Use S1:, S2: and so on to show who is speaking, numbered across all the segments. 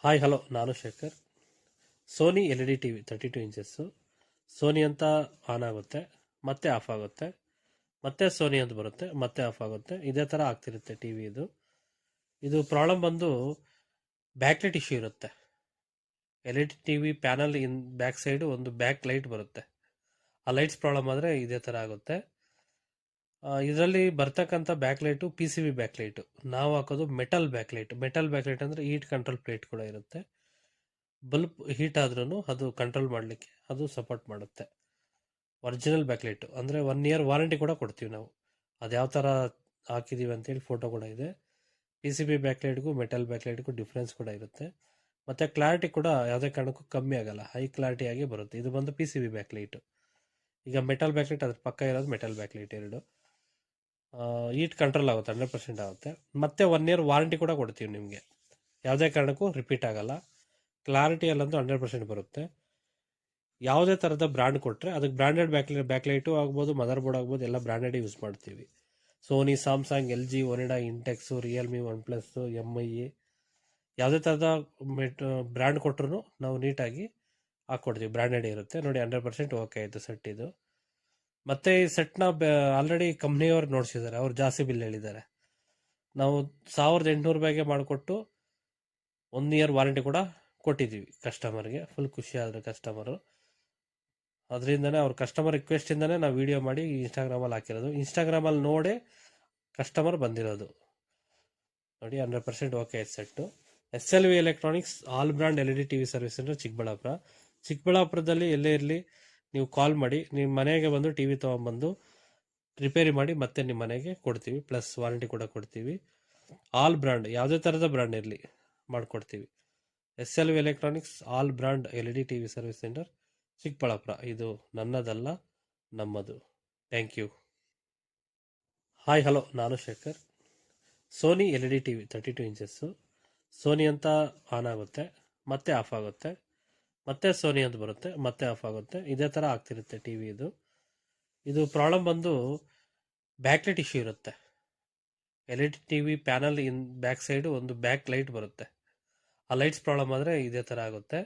S1: Hi hello, ನಾನು Shekhar. Sony LED TV 32 inches. Sony ಅಂತ on ಆಗುತ್ತೆ, ಮತ್ತೆ ಆಫ್ ಆಗುತ್ತೆ, ಮತ್ತೆ ಸೋನಿ ಅಂತ ಬರುತ್ತೆ, ಮತ್ತೆ ಆಫ್ ಆಗುತ್ತೆ. ಇದೇ ಥರ ಆಗ್ತಿರುತ್ತೆ ಟಿ ವಿ ಇದು ಪ್ರಾಬ್ಲಮ್ ಬಂದು ಬ್ಯಾಕ್ಲೈಟ್ ಇಶ್ಯೂ ಇರುತ್ತೆ. LED TV ಪ್ಯಾನಲ್ ಇನ್ ಬ್ಯಾಕ್ ಸೈಡು ಒಂದು ಬ್ಯಾಕ್ ಲೈಟ್ ಬರುತ್ತೆ. ಆ ಲೈಟ್ಸ್ ಪ್ರಾಬ್ಲಮ್ ಆದರೆ ಇದೇ ಥರ ಆಗುತ್ತೆ. ಇದರಲ್ಲಿ ಬರ್ತಕ್ಕಂಥ ಬ್ಯಾಕ್ಲೈಟು PCB ಬ್ಯಾಕ್ಲೈಟು. ನಾವು ಹಾಕೋದು ಮೆಟಲ್ ಬ್ಯಾಕ್ಲೈಟ್. ಮೆಟಲ್ ಬ್ಯಾಕ್ಲೈಟ್ ಅಂದರೆ ಹೀಟ್ ಕಂಟ್ರೋಲ್ ಪ್ಲೇಟ್ ಕೂಡ ಇರುತ್ತೆ. ಬಲ್ಬ್ ಹೀಟ್ ಆದ್ರೂ ಅದು ಕಂಟ್ರೋಲ್ ಮಾಡಲಿಕ್ಕೆ ಅದು ಸಪೋರ್ಟ್ ಮಾಡುತ್ತೆ. ಒರಿಜಿನಲ್ ಬ್ಯಾಕ್ಲೈಟು ಅಂದರೆ 1 ಇಯರ್ ವಾರಂಟಿ ಕೂಡ ಕೊಡ್ತೀವಿ ನಾವು. ಅದು ಯಾವ ಥರ ಹಾಕಿದ್ದೀವಿ ಅಂತೇಳಿ ಫೋಟೋ ಕೂಡ ಇದೆ. PCB ಬ್ಯಾಕ್ಲೈಟ್ಗೂ ಮೆಟಲ್ ಬ್ಯಾಕ್ಲೈಟ್ಗೂ ಡಿಫ್ರೆನ್ಸ್ ಕೂಡ ಇರುತ್ತೆ. ಮತ್ತು ಕ್ಲಾರಿಟಿ ಕೂಡ ಯಾವುದೇ ಕಾರಣಕ್ಕೂ ಕಮ್ಮಿ ಆಗಲ್ಲ, ಹೈ ಕ್ಲಾರಿಟಿಯಾಗಿ ಬರುತ್ತೆ. ಇದು ಬಂದು PCB ಬ್ಯಾಕ್ಲೈಟು. ಈಗ ಮೆಟಲ್ ಬ್ಯಾಕ್ಲೈಟ್ ಅದ್ರ ಪಕ್ಕ ಇರೋದು ಮೆಟಲ್ ಬ್ಯಾಕ್ಲೈಟ್ ಎರಡು. ಹೀಟ್ ಕಂಟ್ರೋಲ್ ಆಗುತ್ತೆ, 100% ಆಗುತ್ತೆ. ಮತ್ತೆ 1 ಇಯರ್ ವಾರಂಟಿ ಕೂಡ ಕೊಡ್ತೀವಿ ನಿಮಗೆ. ಯಾವುದೇ ಕಾರಣಕ್ಕೂ ರಿಪೀಟ್ ಆಗಲ್ಲ. ಕ್ಲಾರಿಟಿಯಲ್ಲಂತೂ 100% ಬರುತ್ತೆ. ಯಾವುದೇ ಥರದ ಬ್ರ್ಯಾಂಡ್ ಕೊಟ್ಟರೆ ಅದಕ್ಕೆ ಬ್ರ್ಯಾಂಡೆಡ್ ಬ್ಯಾಕ್ಲೈಟು ಆಗ್ಬೋದು, ಮದರ್ ಬೋರ್ಡ್ ಆಗ್ಬೋದು, ಎಲ್ಲ ಬ್ರ್ಯಾಂಡೆಡ್ ಯೂಸ್ ಮಾಡ್ತೀವಿ. Sony, Samsung, LG, Onida, Intex, Realme, OnePlus, MI ಯಾವುದೇ ಥರದ ಬ್ರ್ಯಾಂಡ್ ಕೊಟ್ಟರು ನಾವು ನೀಟಾಗಿ ಹಾಕ್ಕೊಡ್ತೀವಿ. ಬ್ರ್ಯಾಂಡೆಡ್ ಇರುತ್ತೆ ನೋಡಿ. 100% ಓಕೆ ಆಯಿತು ಸೆಟ್ ಇದು. ಮತ್ತು ಈ ಸೆಟ್ನ ಆಲ್ರೆಡಿ ಕಂಪ್ನಿಯವ್ರು ನೋಡಿಸಿದ್ದಾರೆ, ಅವ್ರು ಜಾಸ್ತಿ ಬಿಲ್ ಹೇಳಿದ್ದಾರೆ. ನಾವು 1800 ರೂಪಾಯಿಗೆ ಮಾಡಿಕೊಟ್ಟು 1 ಇಯರ್ ವಾರಂಟಿ ಕೂಡ ಕೊಟ್ಟಿದ್ದೀವಿ ಕಸ್ಟಮರ್ಗೆ. ಫುಲ್ ಖುಷಿ ಆದರೆ ಕಸ್ಟಮರು. ಅದರಿಂದನೇ ಅವ್ರ ಕಸ್ಟಮರ್ ರಿಕ್ವೆಸ್ಟಿಂದನೇ ನಾವು ವೀಡಿಯೋ ಮಾಡಿ ಇನ್ಸ್ಟಾಗ್ರಾಮಲ್ಲಿ ಹಾಕಿರೋದು. ಇನ್ಸ್ಟಾಗ್ರಾಮಲ್ಲಿ ನೋಡೇ ಕಸ್ಟಮರ್ ಬಂದಿರೋದು ನೋಡಿ. 100% ಓಕೆ ಆಯ್ತು set. SLV electronics all brand LED TV service centre, Chikkaballapur. ಚಿಕ್ಕಬಳ್ಳಾಪುರದಲ್ಲಿ ಎಲ್ಲೇ ಇರಲಿ ನೀವು ಕಾಲ್ ಮಾಡಿ, ನಿಮ್ಮ ಮನೆಗೆ ಬಂದು TV ತೊಗೊಂಬಂದು ರಿಪೇರಿ ಮಾಡಿ ಮತ್ತೆ ನಿಮ್ಮ ಮನೆಗೆ ಕೊಡ್ತೀವಿ. ಪ್ಲಸ್ ವಾರಂಟಿ ಕೂಡ ಕೊಡ್ತೀವಿ. ಆಲ್ ಬ್ರ್ಯಾಂಡ್, ಯಾವುದೇ ಥರದ ಬ್ರ್ಯಾಂಡ್ ಇರಲಿ ಮಾಡಿಕೊಡ್ತೀವಿ. SLV electronics all brand LED TV service centre, Chikkaballapur. ಇದು ನನ್ನದಲ್ಲ, ನಮ್ಮದು. Thank you. ಹಾಯ್ ಹಲೋ, ನಾನು Shekhar. Sony LED TV 32 inches. Sony ಅಂತ ಆನ್ ಆಗುತ್ತೆ, ಮತ್ತೆ ಆಫ್ ಆಗುತ್ತೆ, ಮತ್ತೆ ಸೋನಿ ಅಂತ ಬರುತ್ತೆ, ಮತ್ತೆ ಆಫ್ ಆಗುತ್ತೆ. ಇದೇ ಥರ ಆಗ್ತಿರುತ್ತೆ ಟಿ ವಿ ಇದು ಪ್ರಾಬ್ಲಮ್ ಬಂದು ಬ್ಯಾಕ್ಲೈಟ್ ಇಶ್ಯೂ ಇರುತ್ತೆ. LED TV ಪ್ಯಾನಲ್ ಇನ್ ಬ್ಯಾಕ್ ಸೈಡು ಒಂದು ಬ್ಯಾಕ್ ಲೈಟ್ ಬರುತ್ತೆ. ಆ ಲೈಟ್ಸ್ ಪ್ರಾಬ್ಲಮ್ ಆದರೆ ಇದೇ ಥರ ಆಗುತ್ತೆ.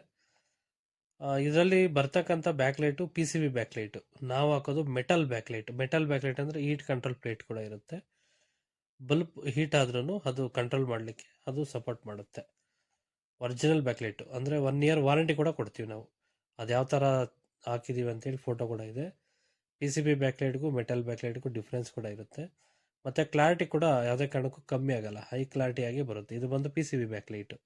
S1: ಇದರಲ್ಲಿ ಬರ್ತಕ್ಕಂಥ ಬ್ಯಾಕ್ಲೈಟು PCB ಬ್ಯಾಕ್ಲೈಟು. ನಾವು ಹಾಕೋದು ಮೆಟಲ್ ಬ್ಯಾಕ್ಲೈಟ್. ಮೆಟಲ್ ಬ್ಯಾಕ್ಲೈಟ್ ಅಂದರೆ ಹೀಟ್ ಕಂಟ್ರೋಲ್ ಪ್ಲೇಟ್ ಕೂಡ ಇರುತ್ತೆ. ಬಲ್ಬ್ ಹೀಟ್ ಆದ್ರೂ ಅದು ಕಂಟ್ರೋಲ್ ಮಾಡಲಿಕ್ಕೆ ಅದು ಸಪೋರ್ಟ್ ಮಾಡುತ್ತೆ. ಒರಿಜಿನಲ್ ಬ್ಯಾಕ್ಲೈಟು ಅಂದರೆ 1 ಇಯರ್ ವಾರಂಟಿ ಕೂಡ ಕೊಡ್ತೀವಿ ನಾವು. ಅದು ಯಾವ ಥರ ಹಾಕಿದ್ದೀವಿ ಅಂತೇಳಿ ಫೋಟೋ ಕೂಡ ಇದೆ. PCB ಬ್ಯಾಕ್ಲೈಟ್ಗೂ ಮೆಟಲ್ ಬ್ಯಾಕ್ಲೈಟ್ಗೂ ಡಿಫ್ರೆನ್ಸ್ ಕೂಡ ಇರುತ್ತೆ. ಮತ್ತು ಕ್ಲಾರಿಟಿ ಕೂಡ ಯಾವುದೇ ಕಾರಣಕ್ಕೂ ಕಮ್ಮಿ ಆಗಲ್ಲ, ಹೈ ಕ್ಲಾರಿಟಿಯಾಗಿ ಬರುತ್ತೆ. ಇದು ಬಂದು PCB ಬ್ಯಾಕ್ಲೈಟು.